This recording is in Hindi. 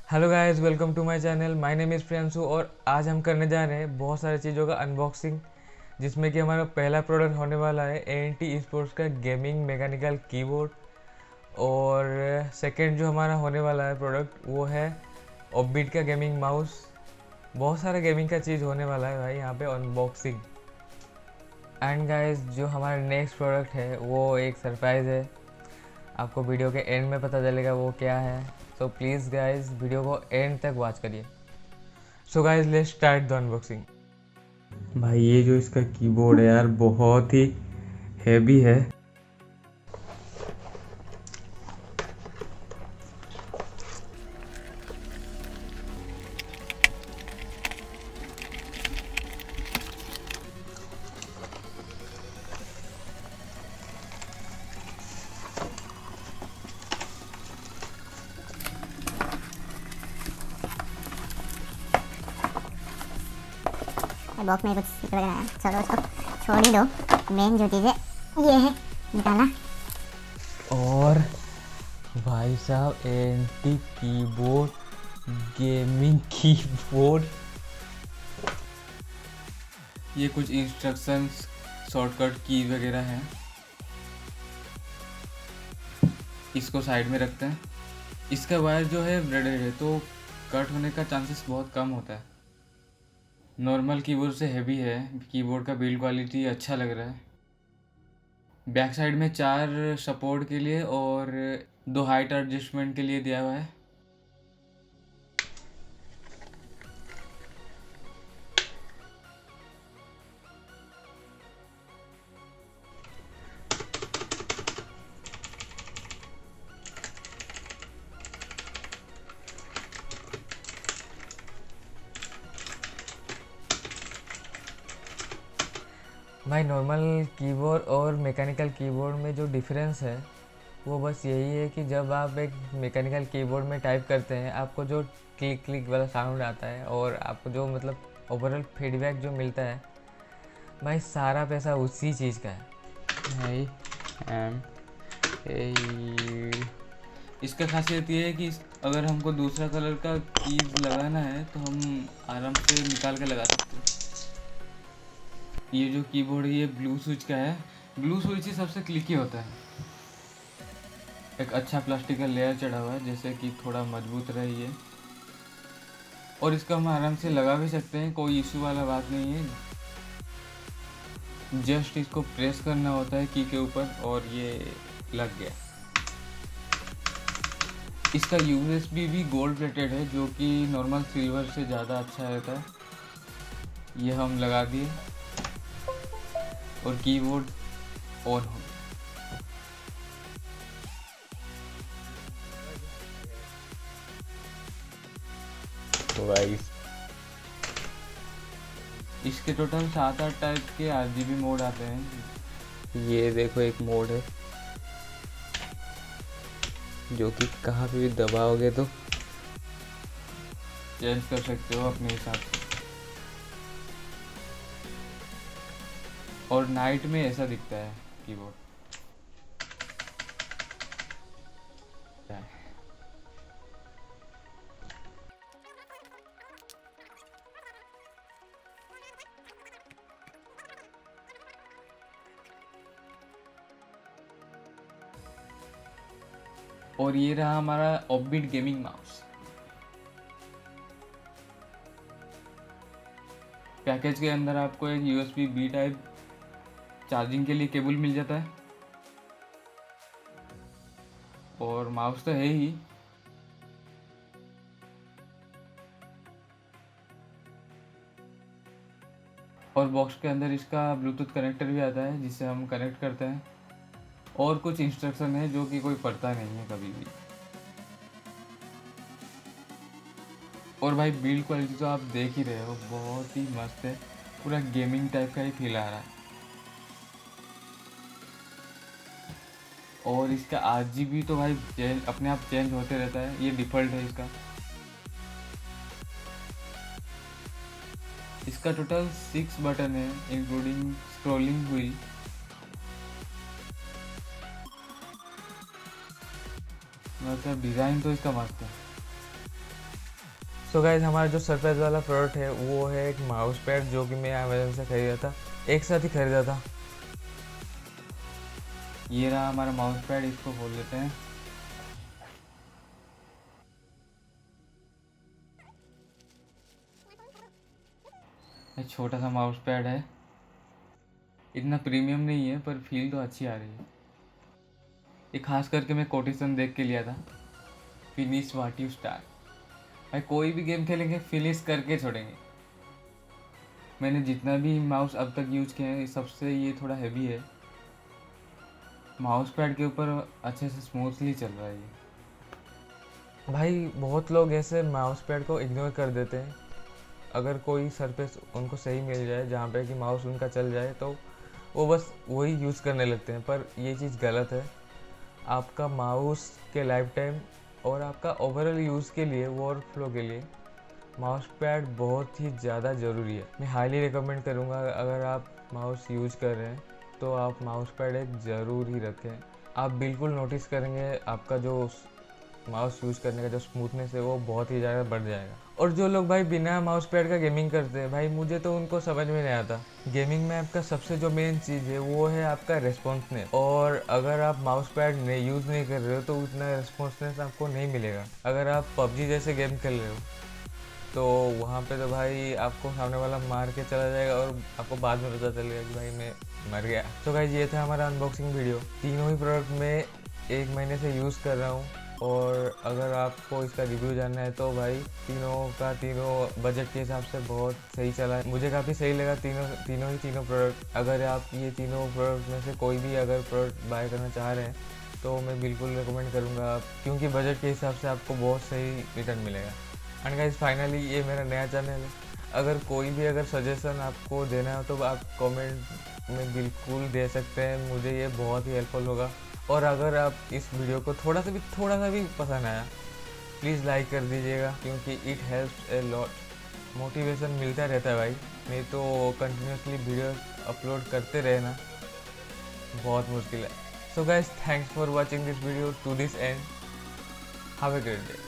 Hello guys, welcome to my channel. My name is Priyanshu और आज हम करने जा रहे हैं बहुत सारी चीज़ों का अनबॉक्सिंग, जिसमें कि हमारा पहला प्रोडक्ट होने वाला है ANT स्पोर्ट्स का गेमिंग मैकेनिकल कीबोर्ड। और सेकंड जो हमारा होने वाला है प्रोडक्ट वो है ऑफबीट का गेमिंग माउस। बहुत सारा गेमिंग का चीज़ होने वाला है भाई यहाँ पे अनबॉक्सिंग। एंड गाइस, जो हमारा नेक्स्ट प्रोडक्ट है वो एक सरप्राइज़ है। आपको वीडियो के एंड में पता चलेगा वो क्या है। सो प्लीज़ गाइस, वीडियो को एंड तक वॉच करिए। So guys, let's start the unboxing. भाई ये जो इसका कीबोर्ड है यार बहुत ही हैवी है। बॉक्स में कुछ लग रहा है। चलो उसको छोड़ ही दो। मेन जो चीज़ है ये है, निकाला। और भाई साहब, एंटी कीबोर्ड गेमिंग कीबोर्ड। ये कुछ इंस्ट्रक्शंस, शॉर्टकट की वगैरह हैं। इसको साइड में रखते हैं। इसका वायर जो है ब्रेडेड है तो कट होने का चांसेस बहुत कम होता है। नॉर्मल कीबोर्ड से हैवी है। कीबोर्ड का बिल्ड क्वालिटी अच्छा लग रहा है। बैक साइड में 4 सपोर्ट के लिए और 2 हाइट एडजस्टमेंट के लिए दिया हुआ है। भाई, नॉर्मल कीबोर्ड और मैकेनिकल कीबोर्ड में जो डिफरेंस है वो बस यही है कि जब आप एक मैकेनिकल कीबोर्ड में टाइप करते हैं आपको जो क्लिक क्लिक वाला साउंड आता है और आपको जो मतलब ओवरऑल फीडबैक जो मिलता है, भाई सारा पैसा उसी चीज़ का है। आई एम ए इसका खासियत ये है कि अगर हमको दूसरा कलर का कीज लगाना है तो हम आराम से निकाल के लगा सकते हैं। ये जो कीबोर्ड है ये ब्लू स्विच का है। ब्लू स्विच ही सबसे क्लिकी होता है। एक अच्छा प्लास्टिक का लेयर चढ़ा हुआ है जैसे कि थोड़ा मजबूत रहे ये। और इसको हम आराम से लगा भी सकते हैं, कोई इशू वाला बात नहीं है। जस्ट इसको प्रेस करना होता है की के ऊपर और ये लग गया। इसका यूएसबी भी गोल्ड प्लेटेड है जो कि नॉर्मल सिल्वर से ज़्यादा अच्छा रहता है। ये हम लगा दिए और कीबोर्ड ऑन हो गया। तो भाई इसके टोटल 7-8 टाइप के RGB मोड आते हैं। ये देखो एक मोड है जो कि कहाँ पे भी दबाओगे तो चेंज कर सकते हो अपने हिसाब से। और नाइट में ऐसा दिखता है कीबोर्ड। और ये रहा हमारा ऑफबीट गेमिंग माउस। पैकेज के अंदर आपको एक USB B टाइप चार्जिंग के लिए केबल मिल जाता है और माउस तो है ही। और बॉक्स के अंदर इसका ब्लूटूथ कनेक्टर भी आता है जिससे हम कनेक्ट करते हैं। और कुछ इंस्ट्रक्शन है जो कि कोई पढ़ता नहीं है कभी भी। और भाई बिल्ड क्वालिटी तो आप देख ही रहे हो, बहुत ही मस्त है। पूरा गेमिंग टाइप का ही फील आ रहा है। और इसका RGB तो भाई अपने आप चेंज होते रहता है, ये डिफ़ॉल्ट है इसका। इसका टोटल 6 बटन है इंक्लूडिंग स्क्रॉलिंग व्हील। मतलब डिज़ाइन तो इसका मस्त है। सो गाइस हमारा जो सरप्राइज वाला प्रोडक्ट है वो है एक माउस पैड, जो कि मैं अमेजोन से खरीदा था, एक साथ ही खरीदा था। ये रहा हमारा माउस पैड, इसको खोल लेते हैं। ये छोटा सा माउस पैड है, इतना प्रीमियम नहीं है पर फील तो अच्छी आ रही है। ये खास करके मैं कोटेशन देख के लिया था, फिनिश व्हाट यू स्टार्ट। भाई कोई भी गेम खेलेंगे फिनिश करके छोड़ेंगे। मैंने जितना भी माउस अब तक यूज़ किया है सबसे ये थोड़ा हैवी है, माउस पैड के ऊपर अच्छे से स्मूथली चल रहा है ये। भाई बहुत लोग ऐसे माउस पैड को इग्नोर कर देते हैं। अगर कोई सरफेस उनको सही मिल जाए जहाँ पे कि माउस उनका चल जाए तो वो बस वही यूज़ करने लगते हैं, पर ये चीज़ गलत है। आपका माउस के लाइफ टाइम और आपका ओवरऑल यूज़ के लिए, वर्कफ्लो के लिए माउस पैड बहुत ही ज़्यादा ज़रूरी है। मैं हाईली रिकमेंड करूँगा, अगर आप माउस यूज़ कर रहे हैं तो आप माउस पैड एक ज़रूर ही रखें। आप बिल्कुल नोटिस करेंगे आपका जो माउस यूज़ करने का जो स्मूथनेस है वो बहुत ही ज़्यादा बढ़ जाएगा। और जो लोग भाई बिना माउस पैड का गेमिंग करते हैं, भाई मुझे तो उनको समझ में नहीं आता। गेमिंग में आपका सबसे जो मेन चीज़ है वो है आपका रेस्पॉन्सनेस, और अगर आप माउस पैड नहीं यूज़ नहीं कर रहे हो तो उतना रेस्पॉन्सनेस आपको नहीं मिलेगा। अगर आप पबजी जैसे गेम खेल रहे हो तो वहाँ पे तो भाई आपको सामने वाला मार के चला जाएगा और आपको बाद में पता चलेगा कि भाई मैं मर गया। तो गाइस ये था हमारा अनबॉक्सिंग वीडियो। तीनों ही प्रोडक्ट मैं 1 महीने से यूज़ कर रहा हूँ, और अगर आपको इसका रिव्यू जानना है तो भाई तीनों बजट के हिसाब से बहुत सही चला है। मुझे काफ़ी सही लगा तीनों प्रोडक्ट। अगर आप ये तीनों प्रोडक्ट में से कोई भी अगर प्रोडक्ट बाय करना चाह रहे हैं तो मैं बिल्कुल रिकमेंड करूँगा आप, क्योंकि बजट के हिसाब से आपको बहुत सही रिटर्न मिलेगा। एंड गाइस फाइनली ये मेरा नया चैनल है, अगर कोई भी अगर सजेशन आपको देना हो तो आप कमेंट में बिल्कुल दे सकते हैं, मुझे ये बहुत ही हेल्पफुल होगा। और अगर आप इस वीडियो को थोड़ा सा भी पसंद आया प्लीज़ लाइक कर दीजिएगा, क्योंकि it helps a lot. Motivation मिलता रहता है भाई, नहीं तो कंटिन्यूसली वीडियो अपलोड करते रहना बहुत मुश्किल है। So guys thanks for watching this video to this end. Have a great day.